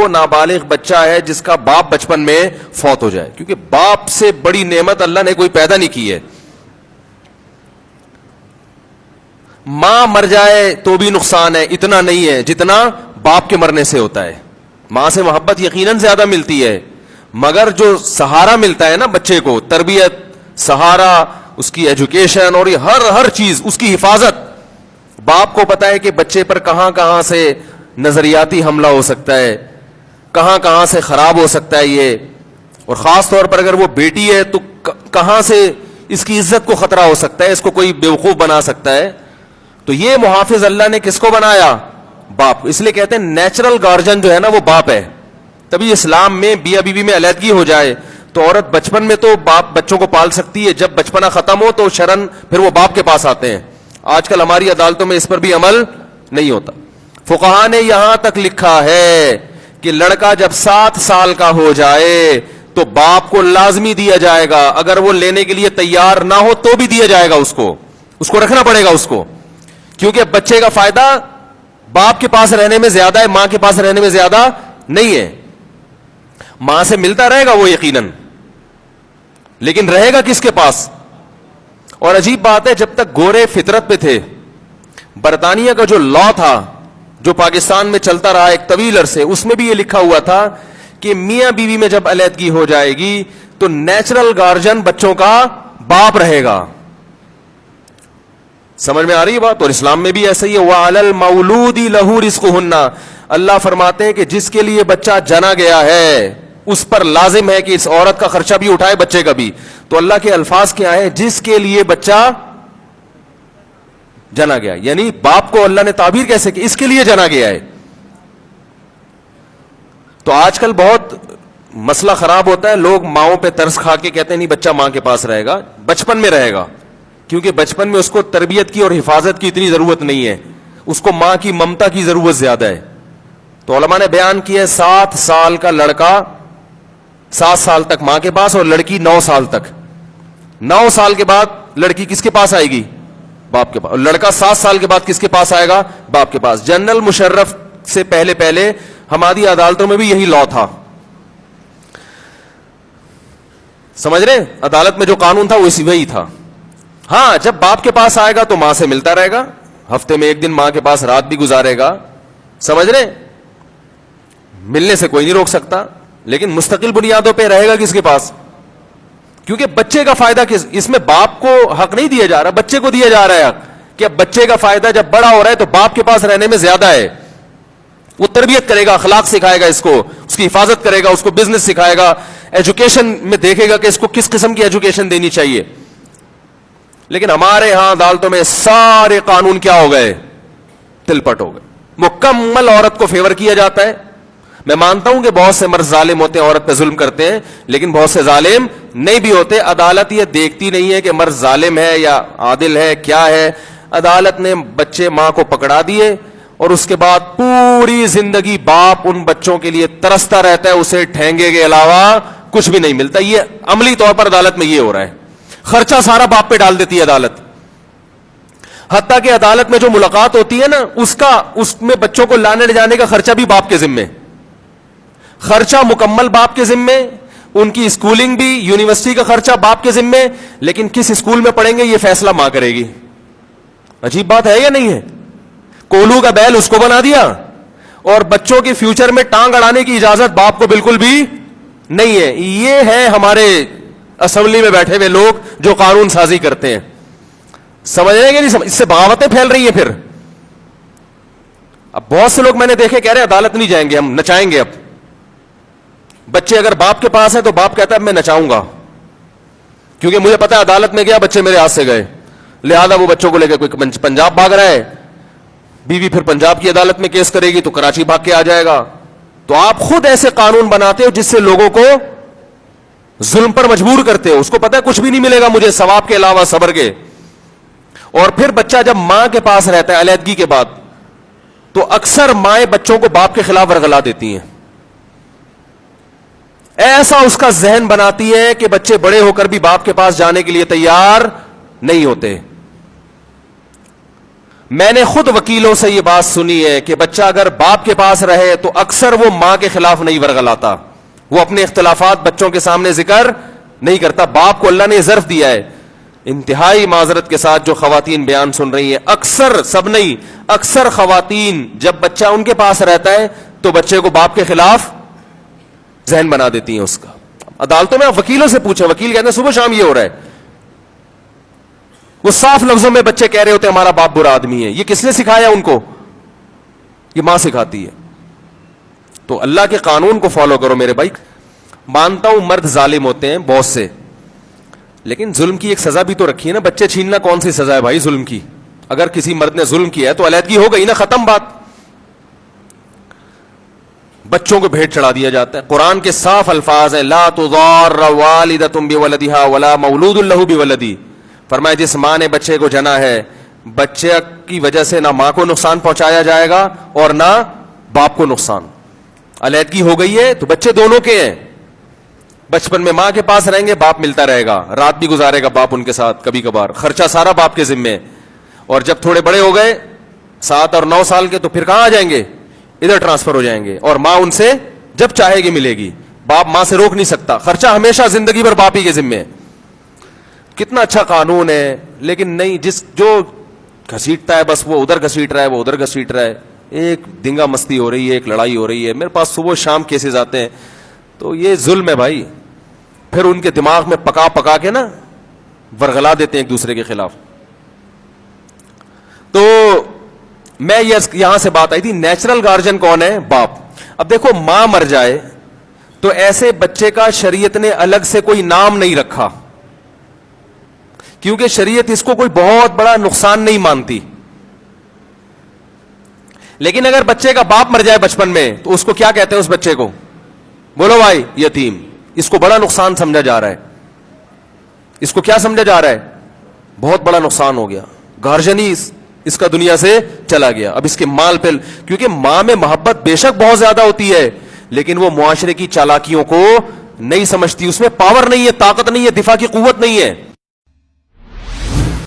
وہ نابالغ بچہ ہے جس کا باپ بچپن میں فوت ہو جائے, کیونکہ باپ سے بڑی نعمت اللہ نے کوئی پیدا نہیں کی ہے. ماں مر جائے تو بھی نقصان ہے, اتنا نہیں ہے جتنا باپ کے مرنے سے ہوتا ہے. ماں سے محبت یقیناً زیادہ ملتی ہے, مگر جو سہارا ملتا ہے نا بچے کو, تربیت, سہارا, اس کی ایجوکیشن اور یہ ہر چیز, اس کی حفاظت, باپ کو پتا ہے کہ بچے پر کہاں کہاں سے نظریاتی حملہ ہو سکتا ہے, کہاں کہاں سے خراب ہو سکتا ہے یہ, اور خاص طور پر اگر وہ بیٹی ہے تو کہاں سے اس کی عزت کو خطرہ ہو سکتا ہے, اس کو کوئی بیوقوف بنا سکتا ہے. تو یہ محافظ اللہ نے کس کو بنایا؟ باپ. اس لیے کہتے ہیں نیچرل گارجن جو ہے نا وہ باپ ہے. تبھی اسلام میں بیوی بیوی میں علیحدگی ہو جائے تو عورت بچپن میں تو باپ بچوں کو پال سکتی ہے, جب بچپنا ختم ہو تو شرن پھر وہ باپ کے پاس آتے ہیں. آج کل ہماری عدالتوں میں اس پر بھی عمل نہیں ہوتا. فقہا نے یہاں تک لکھا ہے کہ لڑکا جب 7 سال کا ہو جائے تو باپ کو لازمی دیا جائے گا, اگر وہ لینے کے لیے تیار نہ ہو تو بھی دیا جائے گا, اس کو رکھنا پڑے گا اس کو, کیونکہ بچے کا فائدہ باپ کے پاس رہنے میں زیادہ ہے, ماں کے پاس رہنے میں زیادہ نہیں ہے. ماں سے ملتا رہے گا وہ یقیناً, لیکن رہے گا کس کے پاس؟ اور عجیب بات ہے, جب تک گورے فطرت پہ تھے, برطانیہ کا جو لا تھا جو پاکستان میں چلتا رہا ایک طویل عرصے, اس میں بھی یہ لکھا ہوا تھا کہ میاں بیوی میں جب علیحدگی ہو جائے گی تو نیچرل گارجن بچوں کا باپ رہے گا. سمجھ میں آ رہی ہے بات؟ اور اسلام میں بھی ایسا ہی ہے, وَعَلَى الْمَوْلُودِ لَهُ رِزْقُهُنَّ, اللہ فرماتے ہیں کہ جس کے لیے بچہ جنا گیا ہے اس پر لازم ہے کہ اس عورت کا خرچہ بھی اٹھائے, بچے کا بھی. تو اللہ کے الفاظ کیا ہے؟ جس کے لیے بچہ جنا گیا, یعنی باپ کو اللہ نے تعبیر کیسے کی, اس کے لیے جنا گیا ہے. تو آج کل بہت مسئلہ خراب ہوتا ہے, لوگ ماؤں پہ ترس کھا کے کہتے ہیں نہیں بچہ ماں کے پاس رہے گا, بچپن میں رہے گا, کیونکہ بچپن میں اس کو تربیت کی اور حفاظت کی اتنی ضرورت نہیں ہے, اس کو ماں کی ممتا کی ضرورت زیادہ ہے. تو علماء نے بیان کیا 7 سال کا لڑکا 7 سال تک ماں کے پاس, اور لڑکی 9 سال تک. 9 سال کے بعد لڑکی کس کے پاس آئے گی؟ باپ کے پاس. اور لڑکا 7 سال کے بعد کس کے پاس آئے گا؟ باپ کے پاس. جنرل مشرف سے پہلے ہماری عدالتوں میں بھی یہی لا تھا. سمجھ رہے؟ عدالت میں جو قانون تھا وہی تھا. ہاں, جب باپ کے پاس آئے گا تو ماں سے ملتا رہے گا, ہفتے میں 1 دن ماں کے پاس رات بھی گزارے گا. سمجھ رہے؟ ملنے سے کوئی نہیں روک سکتا, لیکن مستقل بنیادوں پہ رہے گا کس کے پاس؟ کیونکہ بچے کا فائدہ اس میں باپ کو حق نہیں دیا جا رہا, بچے کو دیا جا رہا ہے حق, کہ اب بچے کا فائدہ جب بڑا ہو رہا ہے تو باپ کے پاس رہنے میں زیادہ ہے. وہ تربیت کرے گا, اخلاق سکھائے گا, اس کو اس کی حفاظت کرے گا, اس کو بزنس سکھائے گا, ایجوکیشن میں دیکھے گا کہ اس کو کس قسم کی ایجوکیشن دینی چاہیے. لیکن ہمارے ہاں عدالتوں میں سارے قانون کیا ہو گئے؟ تل پٹ ہو گئے. مکمل عورت کو فیور کیا جاتا ہے. میں مانتا ہوں کہ بہت سے مرد ظالم ہوتے ہیں, عورت پہ ظلم کرتے ہیں, لیکن بہت سے ظالم نہیں بھی ہوتے. عدالت یہ دیکھتی نہیں ہے کہ مرد ظالم ہے یا عادل ہے, کیا ہے. عدالت نے بچے ماں کو پکڑا دیے, اور اس کے بعد پوری زندگی باپ ان بچوں کے لیے ترستا رہتا ہے, اسے ٹھینگے کے علاوہ کچھ بھی نہیں ملتا. یہ عملی طور پر عدالت میں یہ ہو رہا ہے. خرچہ سارا باپ پہ ڈال دیتی ہے عدالت. حتیٰ کہ عدالت میں جو ملاقات ہوتی ہے نا, اس میں بچوں کو لانے لے جانے کا خرچہ بھی باپ کے ذمے, خرچہ مکمل باپ کے ذمے, ان کی اسکولنگ بھی, یونیورسٹی کا خرچہ باپ کے ذمے, لیکن کس اسکول میں پڑھیں گے یہ فیصلہ ماں کرے گی. عجیب بات ہے یا نہیں ہے؟ کولو کا بیل اس کو بنا دیا, اور بچوں کے فیوچر میں ٹانگ اڑانے کی اجازت باپ کو بالکل بھی نہیں ہے. یہ ہے ہمارے اسمبلی میں بیٹھے ہوئے لوگ جو قانون سازی کرتے ہیں. سمجھ رہے ہیں کہ نہیں؟ اس سے بغاوتیں پھیل رہی ہیں. پھر اب بہت سے لوگ میں نے دیکھے کہہ رہے عدالت نہیں جائیں گے, ہم نچائیں گے. اب بچے اگر باپ کے پاس ہیں تو باپ کہتا ہے اب میں نچاؤں گا, کیونکہ مجھے پتا ہے عدالت میں گیا بچے میرے ہاتھ سے گئے, لہذا وہ بچوں کو لے کے کوئی پنجاب بھاگ رہا ہے, بیوی پھر پنجاب کی عدالت میں کیس کرے گی تو کراچی بھاگ کے آ جائے گا. تو آپ خود ایسے قانون بناتے ہو جس سے لوگوں کو ظلم پر مجبور کرتے ہو. اس کو پتا ہے کچھ بھی نہیں ملے گا مجھے ثواب کے علاوہ صبر کے. اور پھر بچہ جب ماں کے پاس رہتا ہے علیحدگی کے بعد, تو اکثر مائیں بچوں کو باپ کے خلاف ورغلا دیتی ہیں. ایسا اس کا ذہن بناتی ہے کہ بچے بڑے ہو کر بھی باپ کے پاس جانے کے لیے تیار نہیں ہوتے. میں نے خود وکیلوں سے یہ بات سنی ہے کہ بچہ اگر باپ کے پاس رہے تو اکثر وہ ماں کے خلاف نہیں ورغلاتا, وہ اپنے اختلافات بچوں کے سامنے ذکر نہیں کرتا. باپ کو اللہ نے ظرف دیا ہے. انتہائی معذرت کے ساتھ جو خواتین بیان سن رہی ہیں, اکثر, سب نہیں, اکثر خواتین جب بچہ ان کے پاس رہتا ہے تو بچے کو باپ کے خلاف ذہن بنا دیتی ہیں اس کا. عدالتوں میں آپ وکیلوں سے پوچھیں, وکیل کہتے ہیں صبح شام یہ ہو رہا ہے. وہ صاف لفظوں میں بچے کہہ رہے ہوتے ہیں ہمارا باپ برا آدمی ہے. یہ کس نے سکھایا ان کو؟ یہ ماں سکھاتی ہے. تو اللہ کے قانون کو فالو کرو میرے بھائی. مانتا ہوں مرد ظالم ہوتے ہیں بہت سے, لیکن ظلم کی ایک سزا بھی تو رکھی ہے نا. بچے چھیننا کون سی سزا ہے بھائی ظلم کی؟ اگر کسی مرد نے ظلم کیا ہے تو علیحدگی ہو گئی نا, ختم بات. بچوں کو بھیٹ چڑھا دیا جاتا ہے. قرآن کے صاف الفاظ ہیں, لا تضار والدۃ بولدہا ولا مولود لہ بولدی. فرمایا جس ماں نے بچے کو جنا ہے, بچے کی وجہ سے نہ ماں کو نقصان پہنچایا جائے گا اور نہ باپ کو نقصان. علیحدگی ہو گئی ہے تو بچے دونوں کے ہیں. بچپن میں ماں کے پاس رہیں گے, باپ ملتا رہے گا, رات بھی گزارے گا باپ ان کے ساتھ, کبھی کبھار خرچہ سارا باپ کے ذمے. اور جب تھوڑے بڑے ہو گئے 7 اور 9 سال کے, تو پھر کہاں آ جائیں گے؟ ادھر ٹرانسفر ہو جائیں گے, اور ماں ان سے جب چاہے گی ملے گی. باپ ماں سے روک نہیں سکتا, خرچہ ہمیشہ زندگی بھر باپ ہی کے ذمے. کتنا اچھا قانون ہے, لیکن نہیں, جو گھسیٹتا ہے بس وہ ادھر گھسیٹ رہا ہے, وہ ادھر گھسیٹ رہا ہے. ایک دنگا مستی ہو رہی ہے, ایک لڑائی ہو رہی ہے. میرے پاس صبح شام کیسز آتے ہیں, تو یہ ظلم ہے بھائی. پھر ان کے دماغ میں پکا پکا کے نا ورغلا دیتے ہیں ایک دوسرے کے خلاف. تو میں یہاں سے بات آئی تھی, نیچرل گارجین کون ہے؟ باپ. اب دیکھو, ماں مر جائے تو ایسے بچے کا شریعت نے الگ سے کوئی نام نہیں رکھا, کیونکہ شریعت اس کو کوئی بہت بڑا نقصان نہیں مانتی. لیکن اگر بچے کا باپ مر جائے بچپن میں تو اس کو کیا کہتے ہیں؟ اس بچے کو بولو بھائی یتیم. اس کو بڑا نقصان سمجھا جا رہا ہے. اس کو کیا سمجھا جا رہا ہے؟ بہت بڑا نقصان ہو گیا, گارجن ہی اس کا دنیا سے چلا گیا. اب اس کے مال پہ, کیونکہ ماں میں محبت بے شک بہت زیادہ ہوتی ہے, لیکن وہ معاشرے کی چالاکیوں کو نہیں سمجھتی, اس میں پاور نہیں ہے, طاقت نہیں ہے, دفاع کی قوت نہیں ہے.